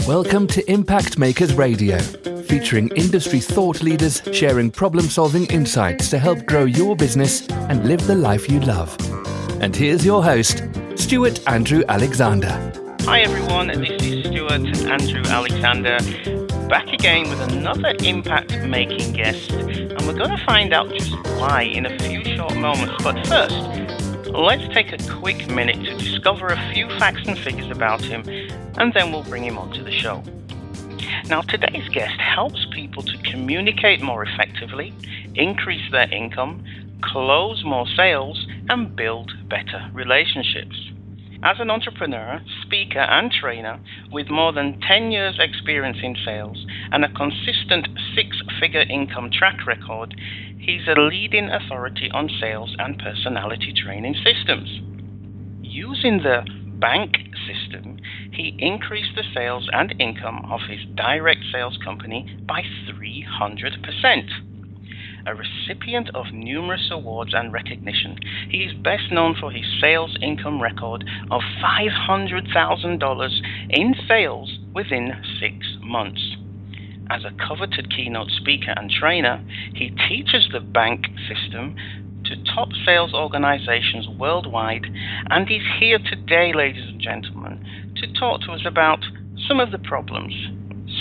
Welcome to Impact Makers Radio, featuring industry thought leaders sharing problem-solving insights to help grow your business and live the life you love. And here's your host, Stuart Andrew Alexander. Hi everyone, this is Stuart Andrew Alexander, back again with another impact-making guest, and we're going to find out just why in a few short moments. But first, let's take a quick minute to discover a few facts and figures about him, and then we'll bring him onto the show. Now, today's guest helps people to communicate more effectively, increase their income, close more sales, and build better relationships. As an entrepreneur, speaker, and trainer with more than 10 years' experience in sales and a consistent six-figure income track record, he's a leading authority on sales and personality training systems. Using the bank system, he increased the sales and income of his direct sales company by 300%. A recipient of numerous awards and recognition, he is best known for his sales income record of $500,000 in sales within 6 months. As a coveted keynote speaker and trainer, he teaches the bank system to top sales organizations worldwide, and he's here today, ladies and gentlemen, to talk to us about some of the problems,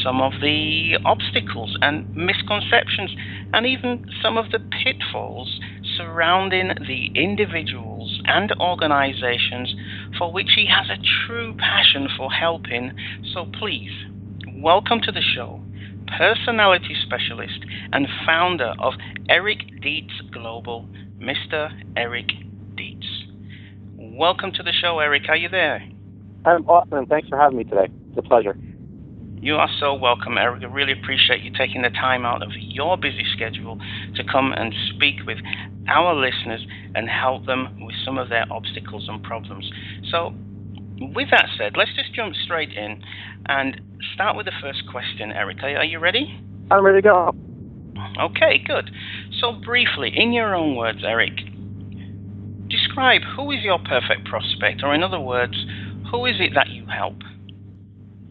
some of the obstacles and misconceptions, and even some of the pitfalls surrounding the individuals and organizations for which he has a true passion for helping. So please, welcome to the show, personality specialist and founder of Erik Deitz Global, Mr. Erik Deitz. Welcome to the show, Erik. Are you there? I'm awesome. Thanks for having me today. It's a pleasure. You are so welcome, Erik. I really appreciate you taking the time out of your busy schedule to come and speak with our listeners and help them with some of their obstacles and problems. So, with that said, let's just jump straight in and start with the first question, Erik. Are you ready? I'm ready to go. Okay, good. So briefly, in your own words, Erik, describe who is your perfect prospect, or in other words, who is it that you help?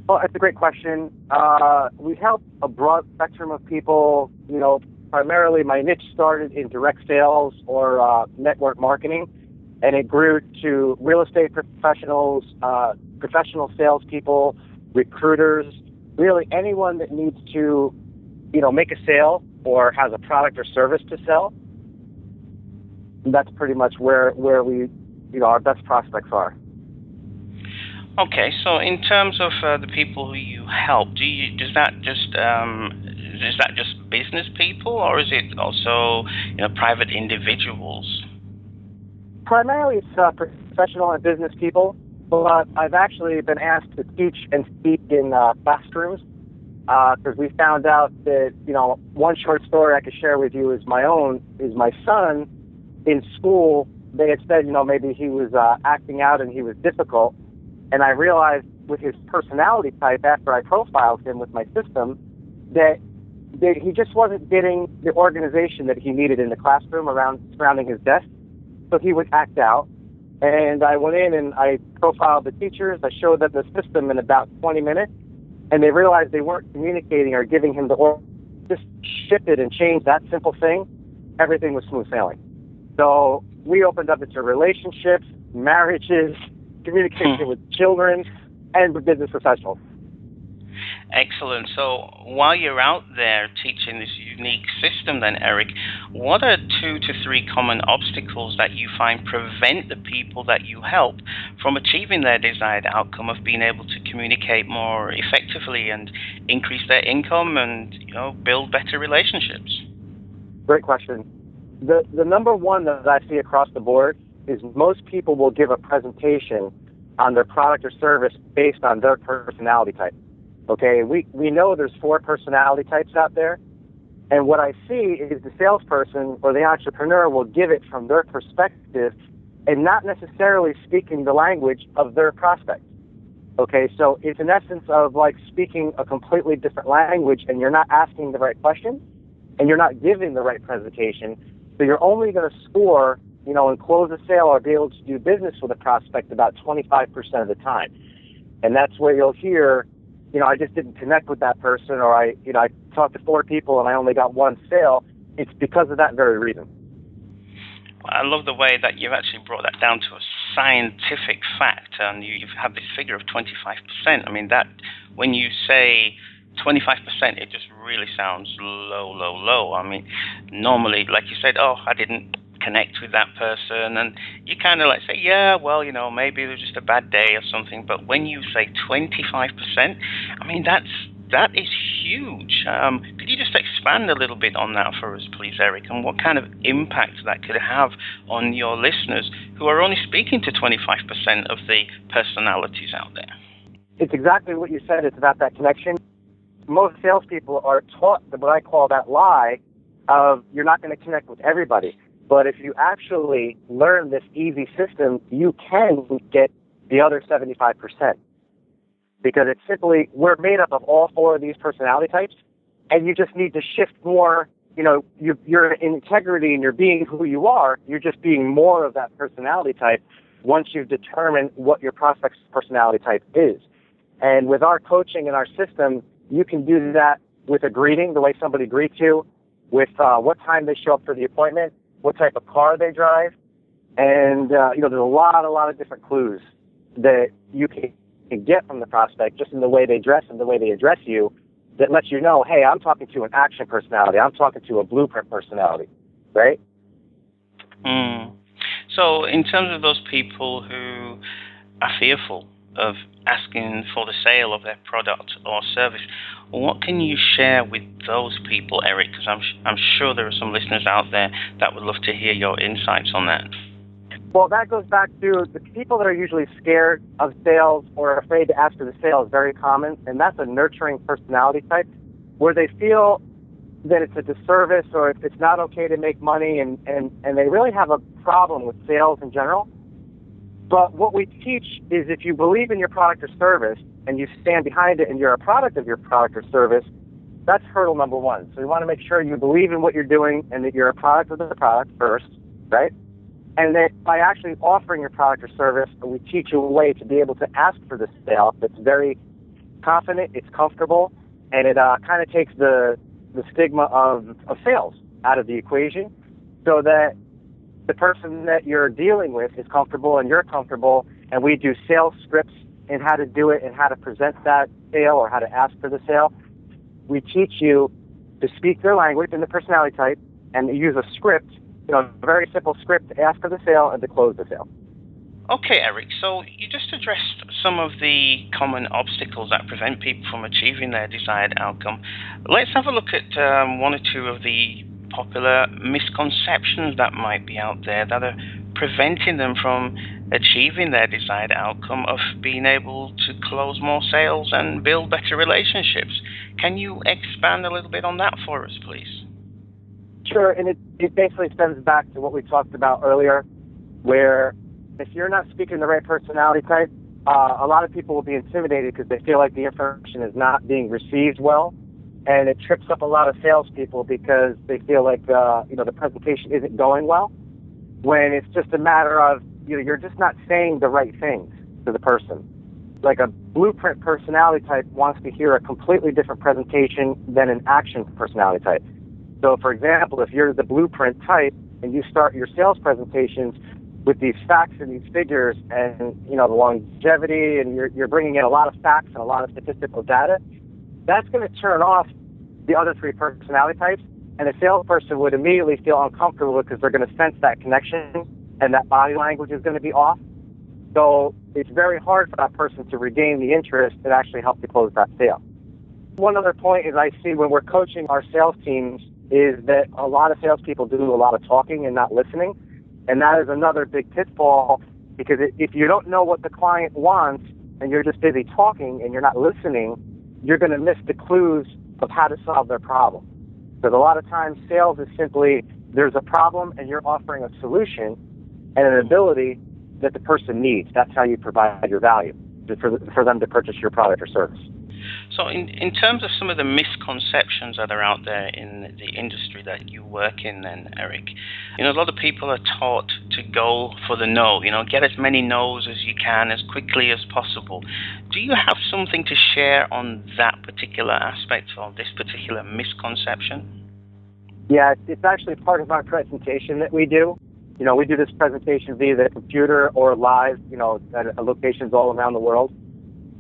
Well, it's a great question. We help a broad spectrum of people. Primarily my niche started in direct sales or network marketing, and it grew to real estate professionals, professional salespeople, recruiters, really anyone that needs to, make a sale or has a product or service to sell. And that's pretty much where we, our best prospects are. Okay, so in terms of the people who you help, is that just business people, or is it also private individuals? Primarily, it's professional and business people, but I've actually been asked to teach and speak in classrooms because we found out that one short story I could share with you is my son in school. They had said maybe he was acting out and he was difficult. And I realized with his personality type, after I profiled him with my system, that he just wasn't getting the organization that he needed in the classroom surrounding his desk. So he would act out. And I went in and I profiled the teachers. I showed them the system in about 20 minutes. And they realized they weren't communicating or giving him the order. Just shifted and changed that simple thing. Everything was smooth sailing. So we opened up into relationships, marriages, communication with children, and with business professionals. Excellent. So while you're out there teaching this unique system then, Erik, what are 2 to 3 common obstacles that you find prevent the people that you help from achieving their desired outcome of being able to communicate more effectively and increase their income and build better relationships? Great question. The number one that I see across the board is most people will give a presentation on their product or service based on their personality type. Okay, we know there's 4 personality types out there, and what I see is the salesperson or the entrepreneur will give it from their perspective and not necessarily speaking the language of their prospect. Okay, so it's in essence of like speaking a completely different language, and you're not asking the right question, and you're not giving the right presentation, so you're only going to score and close a sale or be able to do business with a prospect about 25% of the time. And that's where you'll hear, I just didn't connect with that person, or I talked to 4 people and I only got 1 sale, it's because of that very reason. I love the way that you've actually brought that down to a scientific fact, and you've had this figure of 25%. I mean, that when you say 25%, it just really sounds low. I mean, normally, like you said, I didn't connect with that person, and you kind of like say, yeah, well, maybe it was just a bad day or something. But when you say 25%, I mean, that is huge. Could you just expand a little bit on that for us, please, Erik, and what kind of impact that could have on your listeners who are only speaking to 25% of the personalities out there? It's exactly what you said. It's about that connection. Most salespeople are taught what I call that lie of you're not going to connect with everybody. But if you actually learn this easy system, you can get the other 75%. Because it's simply, we're made up of all 4 of these personality types, and you just need to shift more, your integrity and you're being who you are, you're just being more of that personality type once you've determined what your prospect's personality type is. And with our coaching and our system, you can do that with a greeting, the way somebody greets you, with what time they show up for the appointment, what type of car they drive, and there's a lot of different clues that you can get from the prospect just in the way they dress and the way they address you that lets you know, hey, I'm talking to an action personality. I'm talking to a blueprint personality, right? So in terms of those people who are fearful of asking for the sale of their product or service, what can you share with those people, Erik? Because I'm sure there are some listeners out there that would love to hear your insights on that. Well, that goes back to the people that are usually scared of sales or afraid to ask for the sale is very common, and that's a nurturing personality type where they feel that it's a disservice or it's not okay to make money, and they really have a problem with sales in general. But what we teach is if you believe in your product or service and you stand behind it and you're a product of your product or service, that's hurdle number 1. So you want to make sure you believe in what you're doing and that you're a product of the product first, right? And that by actually offering your product or service, we teach you a way to be able to ask for the sale that's very confident, it's comfortable, and it kind of takes the stigma of sales out of the equation so that the person that you're dealing with is comfortable and you're comfortable, and we do sales scripts and how to do it and how to present that sale or how to ask for the sale. We teach you to speak their language and the personality type and use a script, a very simple script to ask for the sale and to close the sale. Okay, Erik, so you just addressed some of the common obstacles that prevent people from achieving their desired outcome. Let's have a look at 1 or 2 of the popular misconceptions that might be out there that are preventing them from achieving their desired outcome of being able to close more sales and build better relationships. Can you expand a little bit on that for us, please? Sure, and it basically stems back to what we talked about earlier, where if you're not speaking the right personality type, a lot of people will be intimidated because they feel like the information is not being received well, and it trips up a lot of salespeople because they feel like the presentation isn't going well, when it's just a matter of you're just not saying the right things to the person. Like a blueprint personality type wants to hear a completely different presentation than an action personality type. So, for example, if you're the blueprint type and you start your sales presentations with these facts and these figures and, the longevity, and you're bringing in a lot of facts and a lot of statistical data, that's going to turn off the other 3 personality types, and a salesperson would immediately feel uncomfortable because they're going to sense that connection and that body language is going to be off. So it's very hard for that person to regain the interest and actually help to close that sale. One other point is I see when we're coaching our sales teams is that a lot of salespeople do a lot of talking and not listening. And that is another big pitfall, because if you don't know what the client wants and you're just busy talking and you're not listening, you're going to miss the clues of how to solve their problem. Because a lot of times sales is simply there's a problem and you're offering a solution and an ability that the person needs. That's how you provide your value for them to purchase your product or service. So in terms of some of the misconceptions that are out there in the industry that you work in then, Erik, a lot of people are taught to go for the no, get as many no's as you can as quickly as possible. Do you have something to share on that particular aspect of this particular misconception? Yeah, it's actually part of our presentation that we do. We do this presentation via the computer or live, at locations all around the world.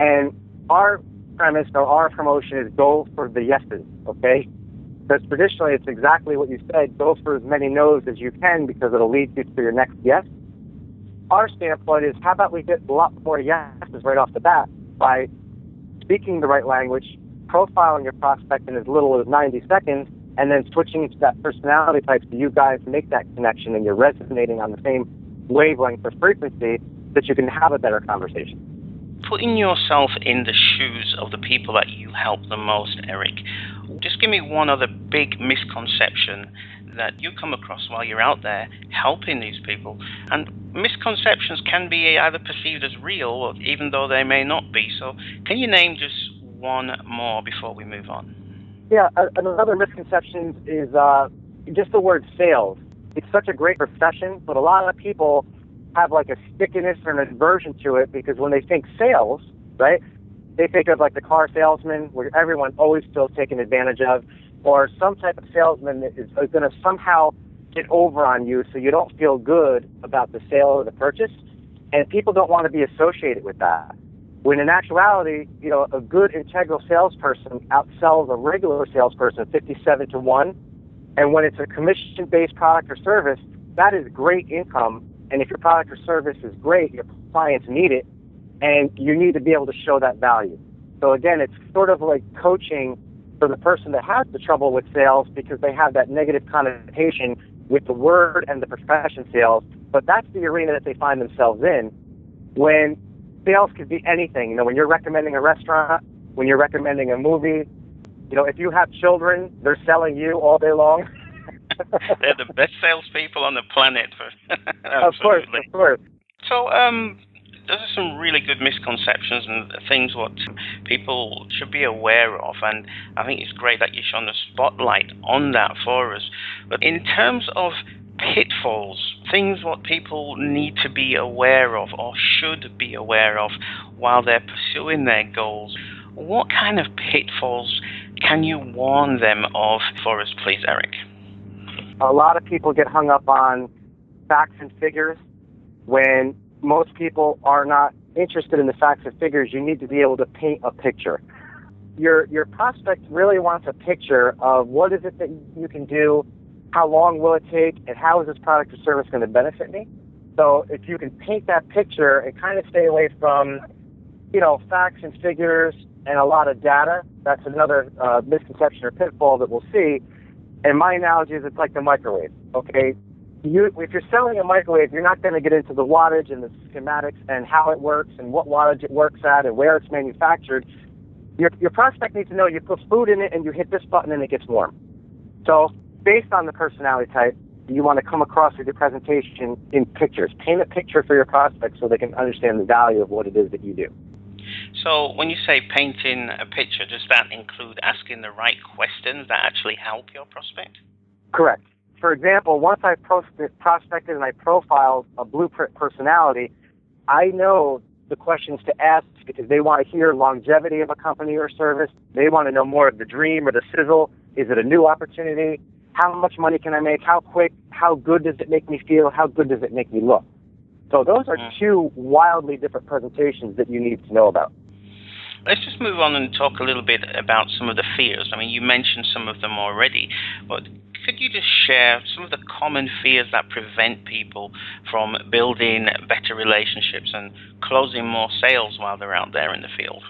And our premise or our promotion is go for the yeses, okay? Because traditionally it's exactly what you said, go for as many no's as you can because it'll lead you to your next yes. Our standpoint is, how about we get a lot more yeses right off the bat by speaking the right language, profiling your prospect in as little as 90 seconds, and then switching to that personality type so you guys make that connection and you're resonating on the same wavelength or frequency that you can have a better conversation. Putting yourself in the shoes of the people that you help the most, Erik, just give me one other big misconception that you come across while you're out there helping these people. And misconceptions can be either perceived as real, or even though they may not be. So can you name just one more before we move on? Yeah, another misconception is just the word sales. It's such a great profession, but a lot of people have like a stickiness or an aversion to it because when they think sales, right, they think of like the car salesman where everyone always feels taken advantage of, or some type of salesman that is going to somehow get over on you so you don't feel good about the sale or the purchase, and people don't want to be associated with that. When in actuality, a good integral salesperson outsells a regular salesperson 57 to 1. And when it's a commission-based product or service, that is great income. And if your product or service is great, your clients need it, and you need to be able to show that value. So again, it's sort of like coaching for the person that has the trouble with sales because they have that negative connotation with the word and the profession sales. But that's the arena that they find themselves in when sales could be anything. When you're recommending a restaurant, when you're recommending a movie, if you have children, they're selling you all day long. They're the best salespeople on the planet. Of course. So, those are some really good misconceptions and things what people should be aware of. And I think it's great that you shone the spotlight on that for us. But in terms of pitfalls, things what people need to be aware of or should be aware of while they're pursuing their goals, what kind of pitfalls can you warn them of for us, please, Erik? A lot of people get hung up on facts and figures when most people are not interested in the facts and figures. You need to be able to paint a picture. Your prospect really wants a picture of what is it that you can do, how long will it take, and how is this product or service going to benefit me? So if you can paint that picture and kind of stay away from, facts and figures and a lot of data, that's another misconception or pitfall that we'll see. And my analogy is it's like the microwave, okay? If you're selling a microwave, you're not going to get into the wattage and the schematics and how it works and what wattage it works at and where it's manufactured. Your prospect needs to know you put food in it and you hit this button and it gets warm. So based on the personality type, you want to come across with your presentation in pictures. Paint a picture for your prospects so they can understand the value of what it is that you do. So when you say painting a picture, does that include asking the right questions that actually help your prospect? Correct. For example, once I've prospected and I profiled a blueprint personality, I know the questions to ask because they want to hear longevity of a company or service. They want to know more of the dream or the sizzle. Is it a new opportunity? How much money can I make? How quick? How good does it make me feel? How good does it make me look? So those are two wildly different presentations that you need to know about. Let's just move on and talk a little bit about some of the fears. I mean, you mentioned some of them already, but could you just share some of the common fears that prevent people from building better relationships and closing more sales while they're out there in the field?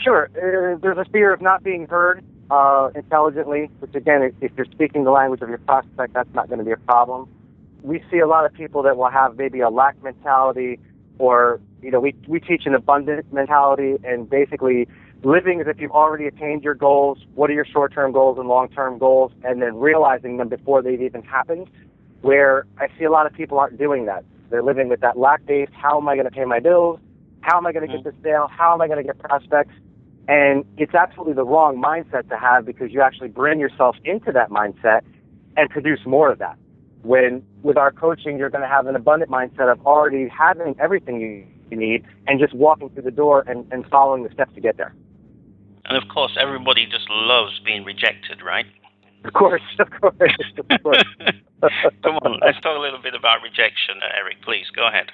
Sure. There's a fear of not being heard intelligently, which again, if you're speaking the language of your prospect, that's not going to be a problem. We see a lot of people that will have maybe a lack mentality, or we teach an abundant mentality, and basically living as if you've already attained your goals. What are your short-term goals and long-term goals, and then realizing them before they've even happened, where I see a lot of people aren't doing that. They're living with that lack-based, how am I going to pay my bills? How am I going to get this sale? How am I going to get prospects? And it's absolutely the wrong mindset to have, because you actually bring yourself into that mindset and produce more of that. When with our coaching, you're going to have an abundant mindset of already having everything you need and just walking through the door and following the steps to get there. And of course, everybody just loves being rejected, right? Of course. Come on, let's talk a little bit about rejection, Erik. Please, go ahead.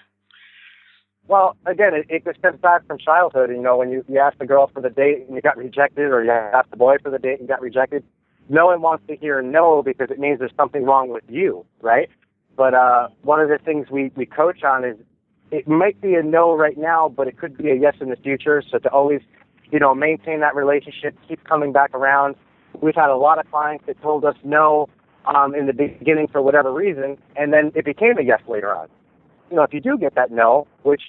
Well, again, it just stems back from childhood. You know, when you asked the girl for the date and you got rejected, or you asked the boy for the date and you got rejected, no one wants to hear no, because it means there's something wrong with you, right? But one of the things we coach on is, it might be a no right now, but it could be a yes in the future. So to always, maintain that relationship, keep coming back around. We've had a lot of clients that told us no in the beginning for whatever reason, and then it became a yes later on. If you do get that no, which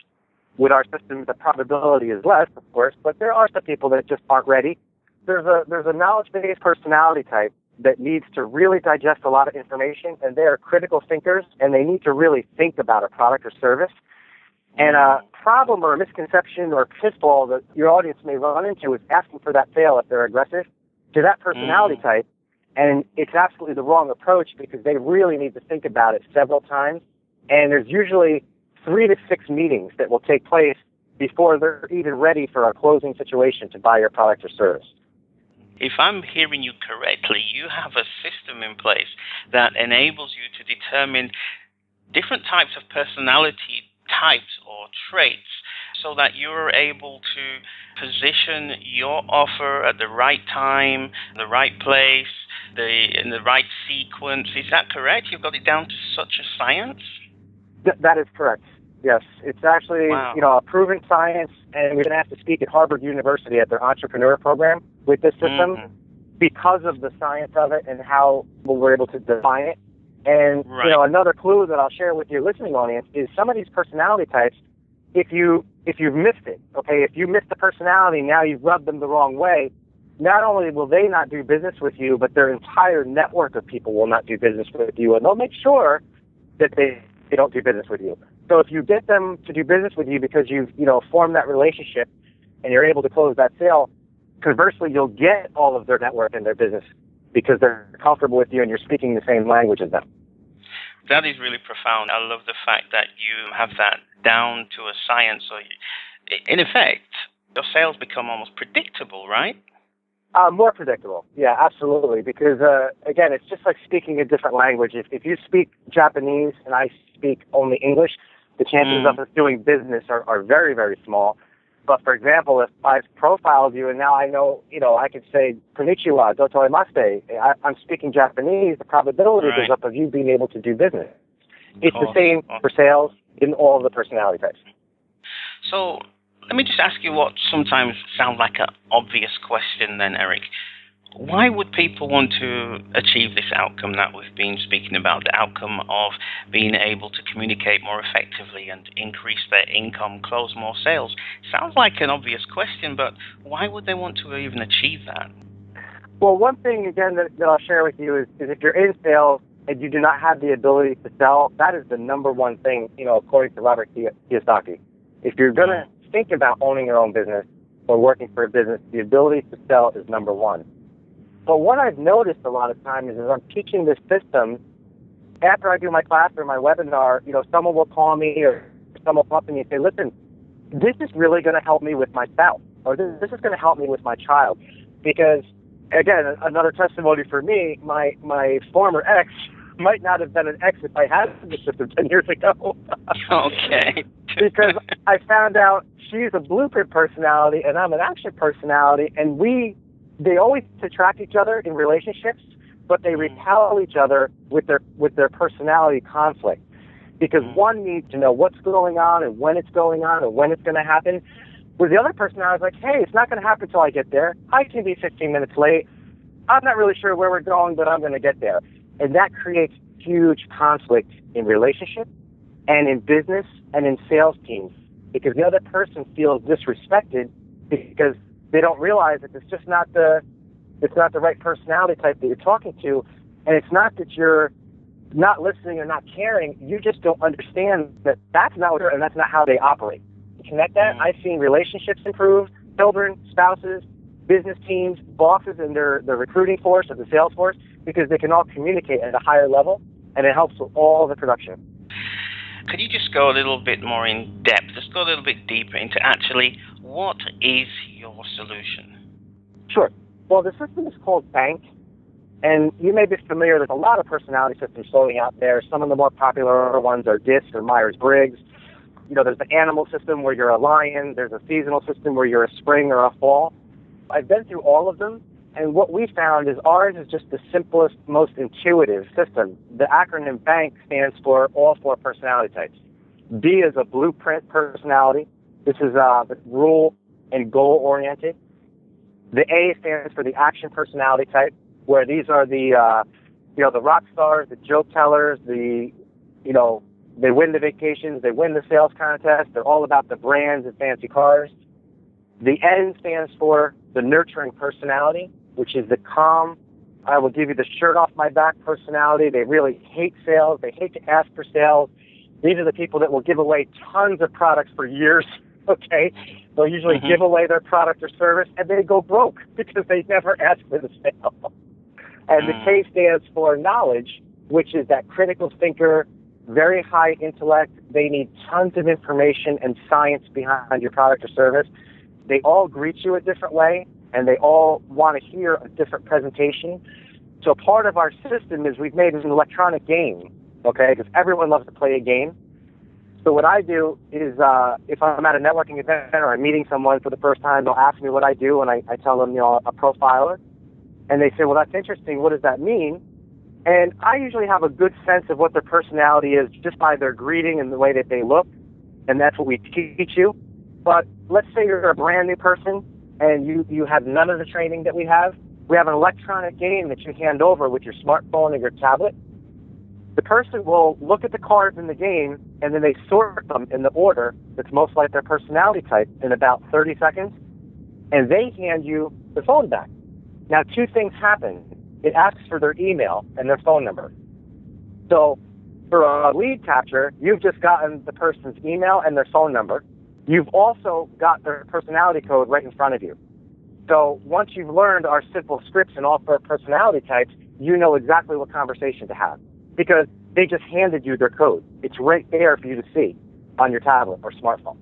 with our system, the probability is less, of course, but there are some people that just aren't ready. There's a knowledge-based personality type that needs to really digest a lot of information, and they are critical thinkers, and they need to really think about a product or service. And a problem or a misconception or pitfall that your audience may run into is asking for that sale if they're aggressive to that personality type. And it's absolutely the wrong approach, because they really need to think about it several times. And there's usually 3 to 6 meetings that will take place before they're even ready for a closing situation to buy your product or service. If I'm hearing you correctly, you have a system in place that enables you to determine different types of personality types or traits, so that you're able to position your offer at the right time, the right place, in the right sequence. Is that correct? You've got it down to such a science? That is correct. Yes, it's actually a proven science, and we're going to have to speak at Harvard University at their entrepreneur program with this system because of the science of it and how we're able to define it. And another clue that I'll share with your listening audience is some of these personality types, if you've missed it, okay, if you missed the personality, now you've rubbed them the wrong way, not only will they not do business with you, but their entire network of people will not do business with you, and they'll make sure that they don't do business with you. So if you get them to do business with you because you've formed that relationship and you're able to close that sale, conversely, you'll get all of their network and their business because they're comfortable with you and you're speaking the same language as them. That is really profound. I love the fact that you have that down to a science. So in effect, your sales become almost predictable, right? More predictable. Yeah, absolutely. Because, again, it's just like speaking a different language. If you speak Japanese and I speak only English, the chances of us doing business are very, very small. But, for example, if I've profiled you and now I know, I could say, Konnichiwa, dotoemaste, I'm speaking Japanese, the probability goes up of you being able to do business. It's the same for sales in all of the personality types. So let me just ask you what sometimes sounds like an obvious question then, Erik. Why would people want to achieve this outcome that we've been speaking about, the outcome of being able to communicate more effectively and increase their income, close more sales? Sounds like an obvious question, but why would they want to even achieve that? Well, one thing, again, that I'll share with you is if you're in sales and you do not have the ability to sell, that is the number one thing, according to Robert Kiyosaki. If you're going to think about owning your own business or working for a business, the ability to sell is number one. But what I've noticed a lot of times is I'm teaching this system, after I do my class or my webinar, someone will call me or someone will come up to me and say, listen, this is really going to help me with my spouse, or this is going to help me with my child. Because, again, another testimony for me, my former ex might not have been an ex if I had the system 10 years ago. Okay. Because I found out she's a blueprint personality and I'm an action personality, and they always attract each other in relationships, but they repel each other with their personality conflict. Because one needs to know what's going on and when it's going on and when it's going to happen. Where the other personality is like, hey, it's not going to happen until I get there. I can be 15 minutes late. I'm not really sure where we're going, but I'm going to get there. And that creates huge conflict in relationships and in business and in sales teams, because the other person feels disrespected because they don't realize that it's just not the right personality type that you're talking to, and it's not that you're not listening or not caring. You just don't understand that that's not what and that's not how they operate. To connect that, I've seen relationships improve, children, spouses, business teams, bosses, and their recruiting force or the sales force, because they can all communicate at a higher level, and it helps with all the production. Could you just go a little bit more in depth, just go a little bit deeper into actually what is your solution? Sure. Well, the system is called Bank, and you may be familiar. There's a lot of personality systems floating out there. Some of the more popular ones are DISC or Myers-Briggs. You know, there's the animal system where you're a lion. There's a seasonal system where you're a spring or a fall. I've been through all of them, and what we found is ours is just the simplest, most intuitive system. The acronym BANK stands for all four personality types. B is a blueprint personality. This is the rule and goal-oriented. The A stands for the action personality type, where these are the rock stars, the joke tellers, they win the vacations, they win the sales contest. They're all about the brands and fancy cars. The N stands for the nurturing personality, which is the calm, I will give you the shirt off my back personality. They really hate sales. They hate to ask for sales. These are the people that will give away tons of products for years, okay? They'll usually give away their product or service, and they go broke because they never ask for the sale. And the K stands for knowledge, which is that critical thinker, very high intellect. They need tons of information and science behind your product or service. They all greet you a different way, and they all want to hear a different presentation. So part of our system is we've made an electronic game, okay, because everyone loves to play a game. So what I do is if I'm at a networking event or I'm meeting someone for the first time, they'll ask me what I do, and I tell them, a profiler. And they say, well, that's interesting. What does that mean? And I usually have a good sense of what their personality is just by their greeting and the way that they look, and that's what we teach you. But let's say you're a brand new person and you have none of the training that we have. We have an electronic game that you hand over with your smartphone or your tablet. The person will look at the cards in the game, and then they sort them in the order that's most like their personality type in about 30 seconds, and they hand you the phone back. Now, two things happen. It asks for their email and their phone number. So for a lead capture, you've just gotten the person's email and their phone number. You've also got their personality code right in front of you. So once you've learned our simple scripts and all four personality types, you know exactly what conversation to have because they just handed you their code. It's right there for you to see on your tablet or smartphone.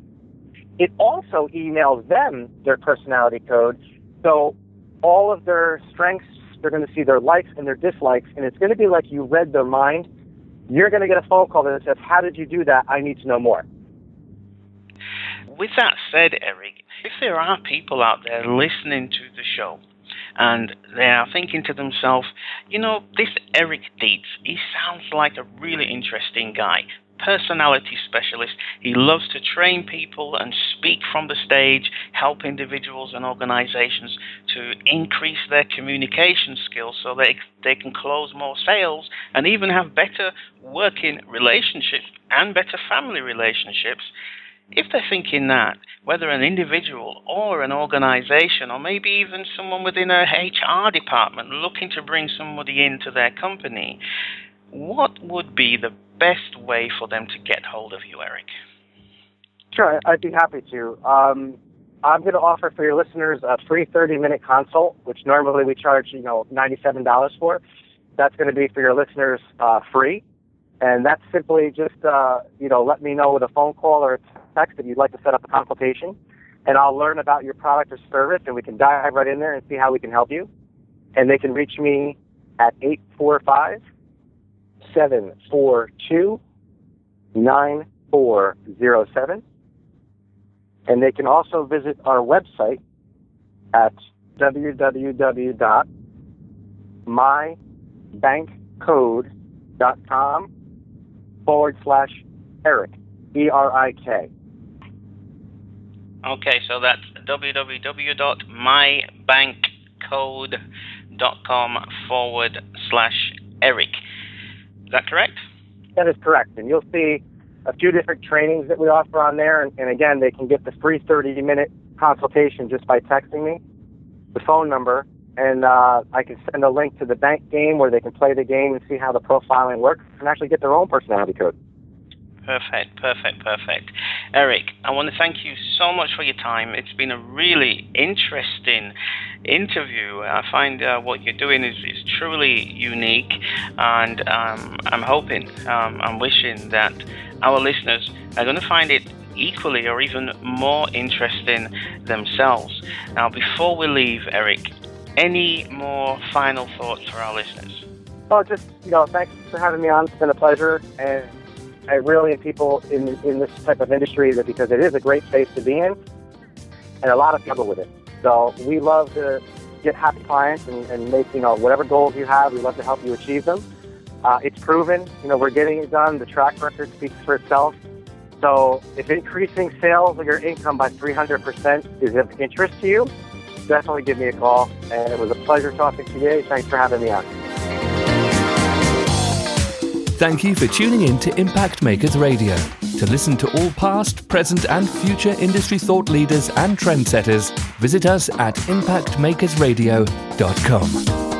It also emails them their personality code. So all of their strengths, they're going to see their likes and their dislikes, and it's going to be like you read their mind. You're going to get a phone call that says, how did you do that? I need to know more. With that said, Erik, if there are people out there listening to the show and they are thinking to themselves, this Erik Deitz, he sounds like a really interesting guy, personality specialist. He loves to train people and speak from the stage, help individuals and organizations to increase their communication skills so they can close more sales and even have better working relationships and better family relationships. If they're thinking that, whether an individual or an organization or maybe even someone within a HR department looking to bring somebody into their company, what would be the best way for them to get hold of you, Erik? Sure, I'd be happy to. I'm going to offer for your listeners a free 30-minute consult, which normally we charge, $97 for. That's going to be for your listeners free. And that's simply just, let me know with a phone call or a text that you'd like to set up a consultation. And I'll learn about your product or service, and we can dive right in there and see how we can help you. And they can reach me at 845-742-9407. And they can also visit our website at www.mybankcode.com/Erik, E-R-I-K. Okay, so that's www.mybankcode.com/Erik. Is that correct? That is correct. And you'll see a few different trainings that we offer on there. And again, they can get the free 30-minute consultation just by texting me the phone number. And I can send a link to the bank game where they can play the game and see how the profiling works and actually get their own personality code. Perfect. Erik, I want to thank you so much for your time. It's been a really interesting interview. I find what you're doing is truly unique, and I'm hoping, I'm wishing that our listeners are going to find it equally or even more interesting themselves. Now, before we leave, Erik, any more final thoughts for our listeners? Well, just, thanks for having me on. It's been a pleasure. And I really am people in this type of industry because it is a great space to be in, and a lot of people with it. So we love to get happy clients and make, whatever goals you have, we love to help you achieve them. It's proven, we're getting it done. The track record speaks for itself. So if increasing sales or your income by 300% is of interest to you, definitely give me a call. And it was a pleasure talking to you. Thanks for having me on. Thank you for tuning in to Impact Makers Radio. To listen to all past, present and future industry thought leaders and trendsetters, visit us at impactmakersradio.com.